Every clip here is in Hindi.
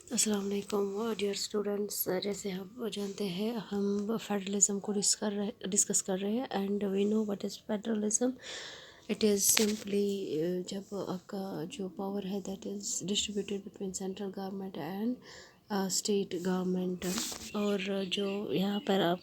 अस्सलाम वालेकुम डियर स्टूडेंट्स। जैसे हम जानते हैं हम फेडरलिज्म को डिस्कस कर रहे हैं and we know what is federalism. It is simply जब आपका जो पावर है that is distributed between central government and state government. और जो यहाँ पर आप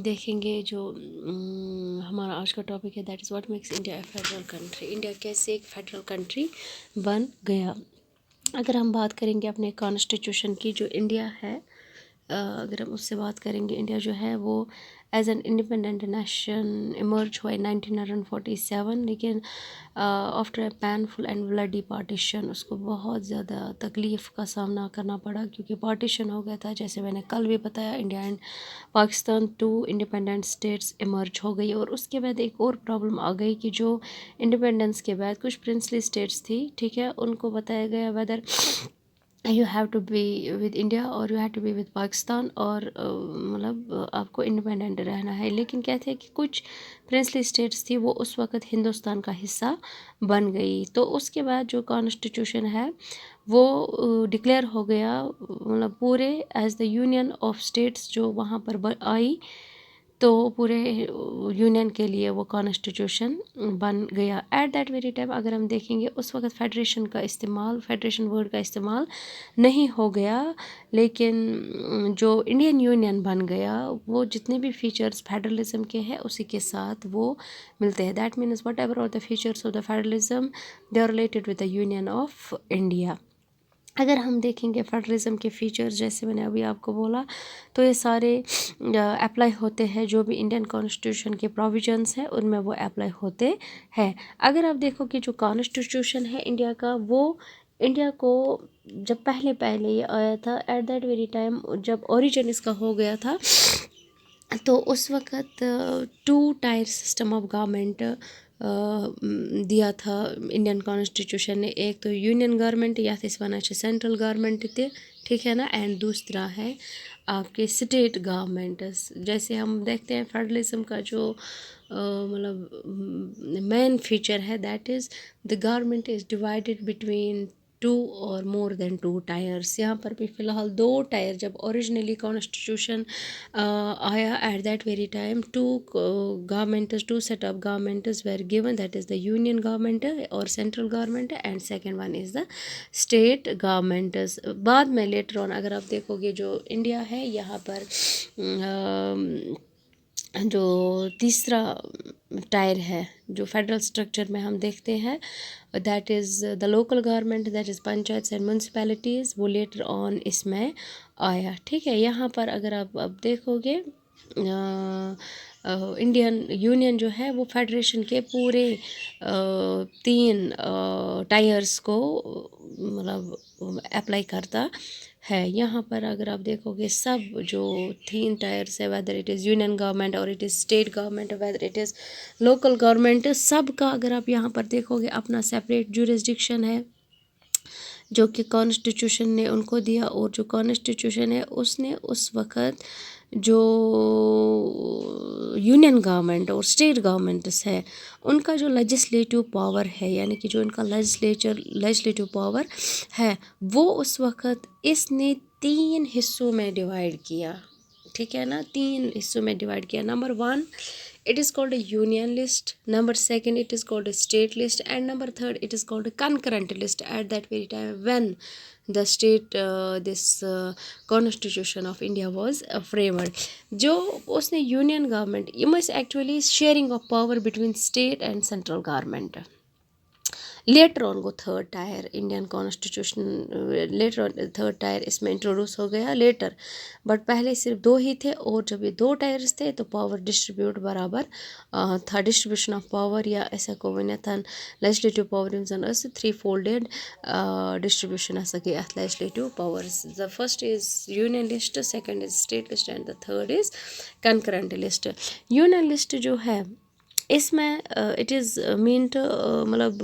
देखेंगे जो हमारा आज का टॉपिक है that is what makes India A federal country. India कैसे एक फेडरल कंट्री बन गया। अगर हम बात करेंगे अपने कॉन्स्टिट्यूशन की, जो इंडिया है अगर हम उससे बात करेंगे, इंडिया जो है वो as an independent nation emerge हुआ 1947। लेकिन after a painful and bloody partition उसको बहुत ज़्यादा तकलीफ़ का सामना करना पड़ा, क्योंकि पार्टीशन हो गया था। जैसे मैंने कल भी बताया, India and Pakistan two independent states emerge हो गई। और उसके बाद एक और प्रॉब्लम आ गई कि जो इंडिपेंडेंस के बाद कुछ प्रिंसली स्टेट्स थी, ठीक है, उनको बताया गया whether you have to be with India और you have to be with Pakistan, और मतलब आपको इंडिपेंडेंट रहना है। लेकिन क्या थे कि कुछ प्रिंसली स्टेट्स थी वो उस वक़्त हिंदुस्तान का हिस्सा बन गई। तो उसके बाद जो कॉन्स्टिट्यूशन है वो डिक्लेयर हो गया, मतलब पूरे as the union of states जो वहाँ पर आई, तो पूरे यूनियन के लिए वो कॉन्स्टिट्यूशन बन गया। एट दैट वेरी टाइम अगर हम देखेंगे उस वक्त फेडरेशन वर्ड का इस्तेमाल नहीं हो गया। लेकिन जो इंडियन यूनियन बन गया वो जितने भी फीचर्स फेडरलिज्म के हैं उसी के साथ वो मिलते हैं। That means whatever are the features of the federalism they are related with the union of India. अगर हम देखेंगे फेडरलिज्म के फीचर्स, जैसे मैंने अभी आपको बोला, तो ये सारे अप्लाई होते हैं। जो भी इंडियन कॉन्स्टिट्यूशन के प्रोविजंस हैं उनमें वो अप्लाई होते हैं। अगर आप देखो कि जो कॉन्स्टिट्यूशन है इंडिया का, वो इंडिया को जब पहले पहले ये आया था, एट दैट वेरी टाइम जब ओरिजिन इसका हो गया था, तो उस वक़्त two tier system of government दिया था इंडियन कॉन्स्टिट्यूशन ने। एक तो यूनियन गवर्नमेंट या इस वन सेंट्रल गवर्नमेंट थे, ठीक है ना, एंड दूसरा है आपके स्टेट गवर्नमेंट्स। जैसे हम देखते हैं फेडरलिज्म का जो मतलब मेन फीचर है that is the government is divided between two और मोर देन टू टायर्स। यहाँ पर भी फ़िलहाल दो टायर, जब ओरिजिनली कॉन्स्टिट्यूशन आया at that very time two governments, two set of governments were given, that is the union government और central government, and second one is the state governments. बाद में लेटर ऑन अगर आप देखोगे जो इंडिया है यहाँ पर जो तीसरा टायर है जो फेडरल स्ट्रक्चर में हम देखते हैं, that is the local government, that is panchayat and municipalities, वो लेटर ऑन इसमें आया। ठीक है, यहाँ पर अगर आप अब देखोगे इंडियन यूनियन जो है वो फेडरेशन के पूरे तीन टायर्स को मतलब अप्लाई करता है। यहाँ पर अगर आप देखोगे सब जो तीन टायर्स है, whether it is union government और it is state government, whether it is local government, सब का अगर आप यहाँ पर देखोगे अपना सेपरेट जुरिस्डिक्शन है जो कि कॉन्स्टिट्यूशन ने उनको दिया। और जो कॉन्स्टिट्यूशन है उसने उस वक़्त जो यूनियन गवर्नमेंट और स्टेट गवर्नमेंट्स है उनका जो लेजिस्लेटिव पावर है, यानी कि जो इनका लेजिस्लेटिव पावर है, वो उस वक़्त इसने तीन हिस्सों में डिवाइड किया। ठीक है ना, तीन हिस्सों में डिवाइड किया। Number one, it is called a union list. Number second, it is called a state list, and number third, it is called a concurrent list. At that very time when the state this constitution of India was framed, जो उसने union government, you must actually sharing of power between state and central government. Later on वो third tier Indian constitution, later on third tier इसमें इंट्रोड्यूस हो गया लेटर, बट पहले सिर्फ दो ही थे। और जब ये दो टायर्स थे तो पावर डिस्ट्रीब्यूट बराबर था, डिस्ट्रीब्यूशन ऑफ पावर या ऐसा को one legislative power in three folded distribution legislative powers. The first is union list, second is state list, and the third is concurrent list. Union list जो है इसमें इट इज़ मीन्ट मतलब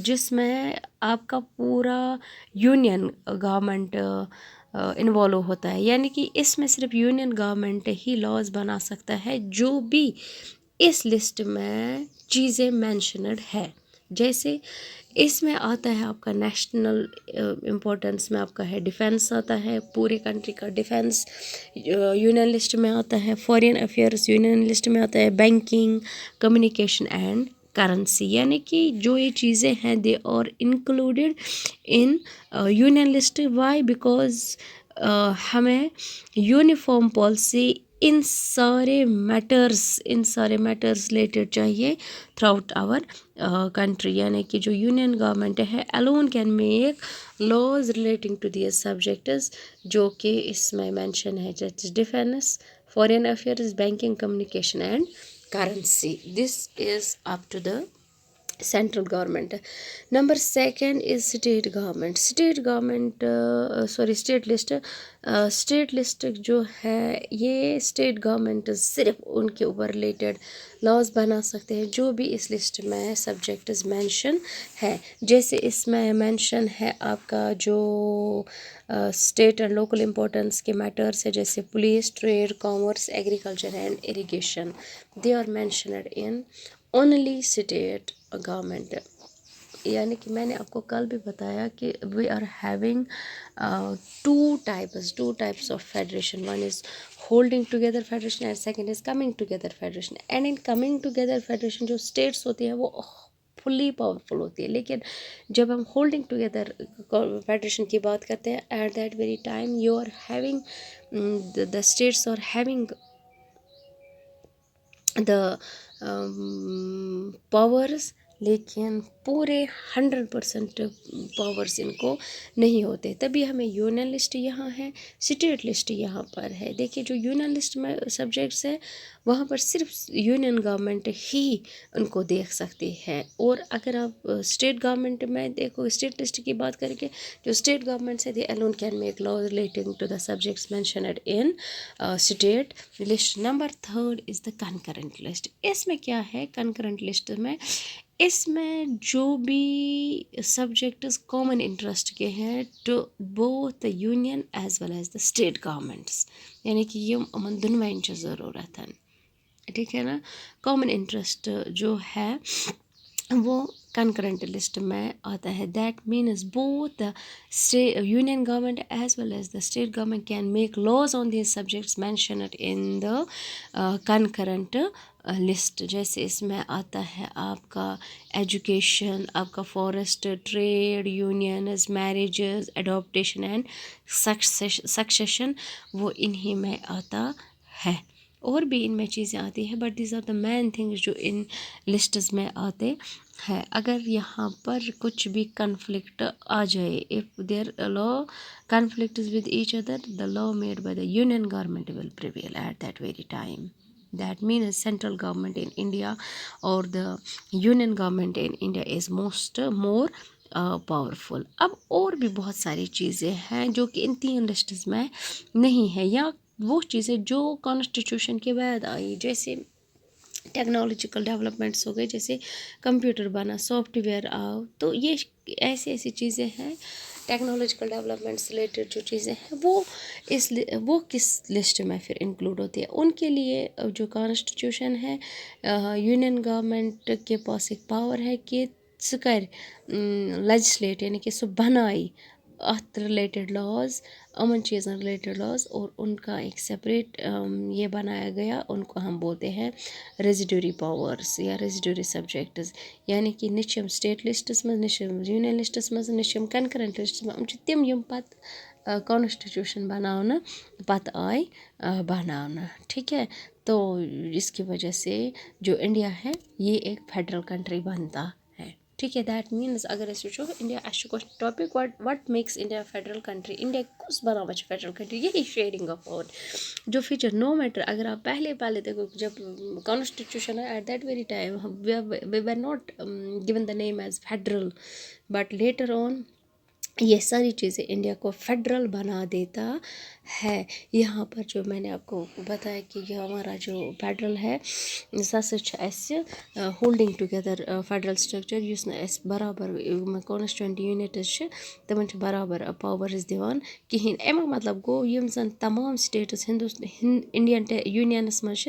जिसमें आपका पूरा यूनियन गवर्नमेंट इन्वॉल्व होता है, यानी कि इसमें सिर्फ यूनियन गवर्नमेंट ही लॉज बना सकता है जो भी इस लिस्ट में चीज़ें मैंशनड है। जैसे इसमें आता है आपका नेशनल इम्पोर्टेंस में आपका है डिफेंस आता है, पूरे कंट्री का डिफेंस यूनियन लिस्ट में आता है, फॉरेन अफेयर्स यूनियन लिस्ट में आता है, बैंकिंग, कम्युनिकेशन एंड करेंसी, यानी कि जो ये चीज़ें हैं they are included in union list. Why? Because हमें यूनिफॉर्म पॉलिसी इन सारे मैटर्स रिलेटेड चाहिए थ्रू आउट आवर कंट्री, यानी कि जो यूनियन गवर्नमेंट है alone can make laws relating to their subjects, जो कि इसमें मेंशन है जैसे defence, foreign affairs, banking, communication and currency. This is up to the central government. Number second is state government. State list. State list जो है ये स्टेट गवर्नमेंट सिर्फ उनके ऊपर रिलेटेड लॉज बना सकते हैं जो भी इस लिस्ट में सब्जेक्ट्स मेंशन है। जैसे इसमें मेंशन है आपका जो स्टेट एंड लोकल इम्पोर्टेंस के मैटर्स है, जैसे police, trade, commerce, agriculture and irrigation, they are mentioned in only state government. यानी कि मैंने आपको कल भी बताया कि we are having two types of federation. One is holding together federation and second is coming together federation. And in coming together federation जो स्टेट्स होती हैं वो फुली पावरफुल होती है, लेकिन जब हम होल्डिंग टुगेदर फेडरेशन की बात करते हैं at that very time you are having the states are having the powers, लेकिन पूरे 100% पावर्स इनको नहीं होते। तभी हमें यूनियन लिस्ट यहाँ है, स्टेट लिस्ट यहाँ पर है। देखिए जो यूनियन लिस्ट में सब्जेक्ट्स है वहाँ पर सिर्फ यूनियन गवर्नमेंट ही उनको देख सकती है। और अगर आप स्टेट गवर्नमेंट में देखो, स्टेट लिस्ट की बात करेंगे, जो स्टेट गवर्नमेंट है they alone can make law relating to the subjects mentioned in state list. Number third is the concurrent list. इसमें क्या है कंकरेंट लिस्ट में? इसमें जो भी सब्जेक्ट्स कॉमन इंटरेस्ट के हैं to both the union as well as the state governments, यानी कि ये यमन दोनों ज़रूरत है, ठीक है ना। कॉमन इंटरेस्ट जो है वो कंकरेंट लिस्ट में आता है। That means both the union government as well as the state government can make laws on this subjects mentioned in the concurrent list. जैसे इसमें आता है आपका एजुकेशन, आपका forest, trade, unions, marriages, adoption and succession, वो इन्हीं में आता है। और भी इनमें चीज़ें आती हैं but these are the main things जो इन लिस्ट्स में आते हैं। अगर यहाँ पर कुछ भी कन्फ्लिक्ट आ जाए, if there law conflict is with each other, the law made by the union government will prevail at that very time. That means central government in India or the union government in India is more powerful. अब और भी बहुत सारी चीज़ें हैं जो कि इन तीन लिस्ट्स में नहीं है, या वो चीज़ें जो कॉन्स्टिट्यूशन के बाद आई, जैसे टेक्नोलॉजिकल डेवलपमेंट्स हो गए, जैसे कंप्यूटर बना, सॉफ्टवेयर आओ, तो ये ऐसी चीज़ें हैं टेक्नोलॉजिकल डेवलपमेंट्स रिलेटेड जो चीज़ें हैं वो किस लिस्ट में फिर इंक्लूड होती है। उनके लिए जो कॉन्स्टिट्यूशन है, यूनियन गवर्नमेंट के पास एक पावर है कि सह कर लेजिस्लेट, यानी कि सह बनाई अथ रिलेटेड लॉज, अमन चीज़न रिलेटेड लॉज, और उनका एक सेपरेट ये बनाया गया, उनको हम बोलते हैं रेजिडरी पावर्स या रेजिडरी सब्जेक्ट्स। यानी कि निशम स्टेट लिस्टस में, निशम यूनियन लिस्टस में, निशम कंकरेंट लिस्टस में, तिम यम पत कॉन्स्टिट्यूशन बनाना पत आए बनाना, ठीक है। तो इसकी वजह से जो इंडिया है ये एक फेडरल कंट्री बनता है, ठीक है। दैट मीन्स अगर अस वो India topic what makes India federal country, India कुछ बनावा फेडरल कंट्री, यही शेयरिंग ऑफ पावर जो फीचर। नो मैटर अगर आप पहले देखो जब कॉन्स्टिट्यूशन है at that very time we were not given the name as federal, but later on ये सारी चीज़ें इंडिया को फेडरल बना देता है। यहाँ पर जो मैंने आपको बताया कि ये हमारा जो फेडरल है holding together federal structure use बराबर कॉन्स्टिट्यूंट यूनिट्स तमन बराबर पावर्स दिवान कहें। अमुक मतलब गो यम जन तमाम स्टेट्स इंडियन यूनियनस मज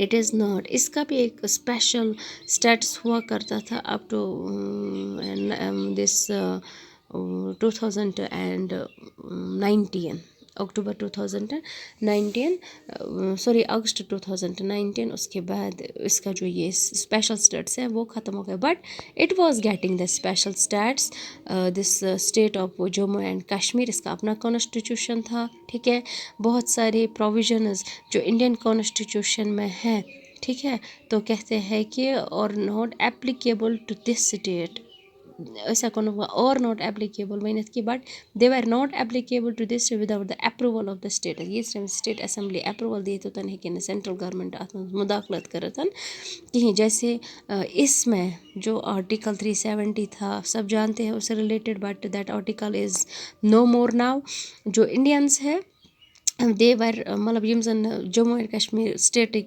इट इज़ नॉट. इसका भी एक स्पेशल स्टेटस हुआ करता था up to this 2019 October 2019 sorry August 2019. उसके बाद इसका जो ये स्पेशल स्टेट्स है वो ख़त्म हो गया but it was getting the special states. This state of Jammu and Kashmir इसका अपना कॉन्स्टिट्यूशन था. ठीक है, बहुत सारे प्रोविजंस जो इंडियन कॉन्स्टिट्यूशन में है. ठीक है, तो कहते हैं कि are not applicable to this state. ऐसा कौन और नॉट एप्लीकेबल वन कि but they were not applicable to this without the approval of the state. ये स्टेट असेंबली अप्रूवल दी तो हेकिन सेंट्रल गवर्नमेंट अत मुदाखलत करत कहीं. जैसे इसमें जो आर्टिकल 370 था सब जानते हैं उससे related but that article is no more now. जो इंडियंस है दे वर मतलब यम जन जम्मू एंड कश्मीर स्टेटक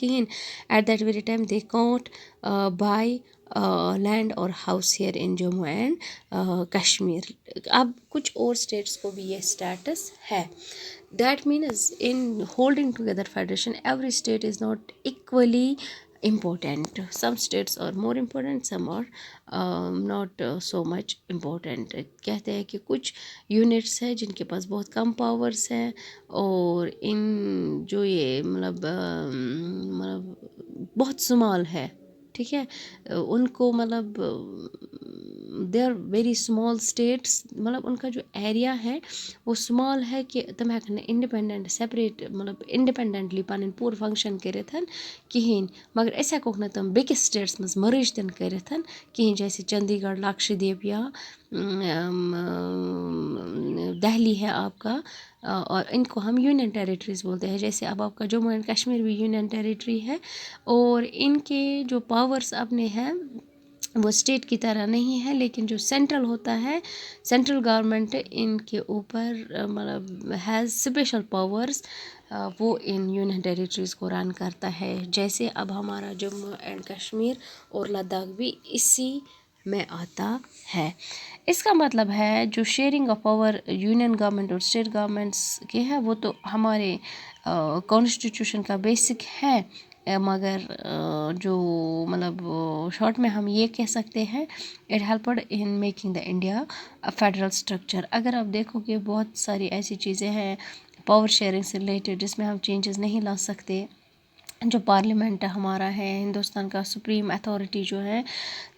कहीं at that very time they can't buy land और house here in Jammu and Kashmir. अब कुछ और स्टेट्स को भी ये स्टेटस है. That means in holding together federation every state is not equally important. Some states are more important, some are not so much important. कहते हैं कि कुछ यूनिट्स हैं जिनके पास बहुत कम पावर्स हैं और इन जो ये मतलब बहुत स्मॉल है. ठीक है, उनको मतलब they are very small states. मतलब उनका जो एरिया है वो स्मॉल है कि तम हेकन इंडिपेंडेंट सेपरेट मतलब इंडिपेंडेंटली पन पूर फंक्शन करित कहीं. मगर अस हेको न तम बेकिस स्टेट्स मज मर्ज तन करित कहीं. जैसे चंडीगढ़, लक्षद्वीप या दिल्ली है आपका और इनको हम यूनियन टेरिटरीज बोलते हैं. जैसे अब आपका जम्मू एंड कश्मीर भी यूनियन टेरिटरी है और इनके जो पावर्स अपने हैं वो स्टेट की तरह नहीं है. लेकिन जो सेंट्रल होता है सेंट्रल गवर्नमेंट इनके ऊपर मतलब हैज़ स्पेशल पावर्स. वो इन यूनियन टेरिटरीज़ को रन करता है. जैसे अब हमारा जम्मू एंड कश्मीर और लद्दाख भी इसी में आता है. इसका मतलब है जो sharing of power union government और स्टेट गवर्नमेंट्स के हैं वो तो हमारे कॉन्स्टिट्यूशन का बेसिक है. मगर जो मतलब शॉर्ट में हम ये कह सकते हैं it helped in making the India federal structure. अगर आप देखोगे बहुत सारी ऐसी चीज़ें हैं पावर शेयरिंग से रिलेटेड जिसमें हम चेंजेस नहीं ला सकते. जो पार्लियामेंट हमारा है हिंदुस्तान का सुप्रीम अथॉरिटी जो है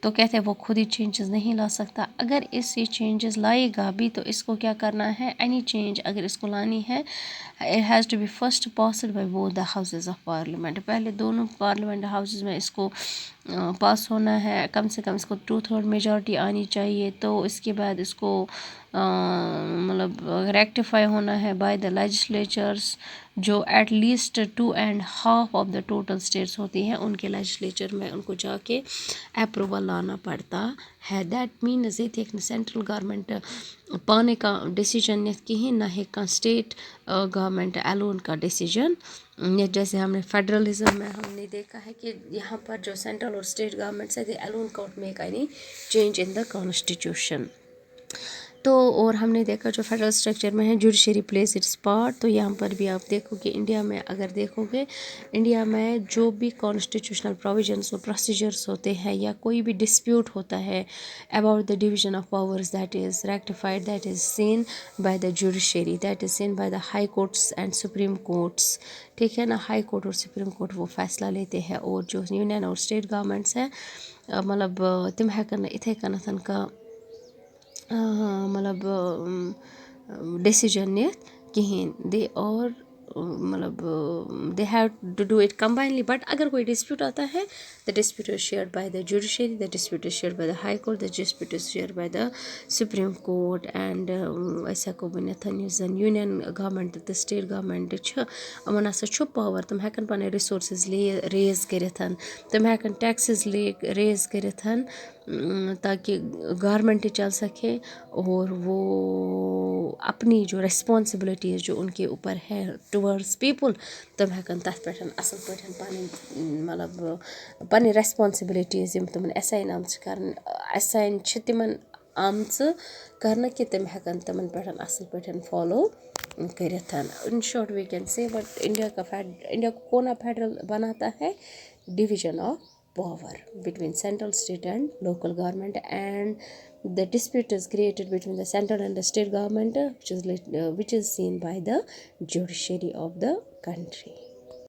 तो कहते हैं वो खुद ही चेंजेस नहीं ला सकता. अगर इससे चेंजेस लाएगा भी तो इसको क्या करना है एनी चेंज अगर इसको लानी है it has to be first passed by both the houses of parliament. पहले दोनों पार्लियामेंट हाउसेस में इसको पास होना है. कम से कम इसको 2/3 मेजॉरिटी आनी चाहिए. तो इसके बाद इसको मतलब रेक्टिफाई होना है बाय द लेजिस्लेचर्स जो at least 2.5 of the total states होती हैं उनके लेजिस्लेचर में उनको जाके अप्रूवल लाना पड़ता है. दैट मीन्स ये एक सेंट्रल गवर्नमेंट पाने का डिसीजन नहीं कहीं ना है का स्टेट गवर्नमेंट एलोन का डिसीजन. जैसे हमने फेडरलिज्म में हमने देखा है कि यहाँ पर जो सेंट्रल और स्टेट गवर्नमेंट्स है they alone can't make any change in the constitution. तो और हमने देखा जो फेडरल स्ट्रक्चर में है जुडिशरी प्लेस इट्स पार्ट. तो यहाँ पर भी आप देखोगे इंडिया में अगर देखोगे इंडिया में जो भी कॉन्स्टिट्यूशनल प्रोविजंस और प्रोसीजर्स होते हैं या कोई भी डिस्प्यूट होता है about the division of powers that is rectified that is scene bye the judiciary that is scene bye the high courts and supreme courts. ठीक है ना, हाई कोर्ट और सुप्रीम कोर्ट वो फैसला लेते हैं. और जो यूनियन और स्टेट गवर्नमेंट्स हैं मतलब तम हेकन इथे कनथन का मतलब डिसीजन नित कहीं. दे और मतलब they have to do it combinedly. But अगर कोई डिस्प्यूट आता है the dispute is shared by the judiciary, the dispute is shared by the high court, the dispute is shared by the supreme court. And ऐसा को बनित जन यूनियन गवर्नमेंट तो स्टेट गवर्नमेंट यमन हसा पावर तम हेकन पन रिसोर्सेज रेज करित, तम हेकन टैक्सेस रेज करित ताकि गवर्नमेंट चल सके और वो अपनी जो रिस्पॉन्सिबिलिटीज़ जो उनके ऊपर है टुवर्ड्स पीपल तम हेकन तथ पे असल पे मतलब पन्नी रिस्पॉन्सिबिलिटीज़ यम तमन असाइन आम कर असाइन तिमन आमच करना कि तम हेकन तमन पे असल पे फॉलो करिथ in short we can say but India को कौन फेडरल बनाता है division of power between central state and local government, and the dispute is created between the central and the state government which is seen by the judiciary of the country.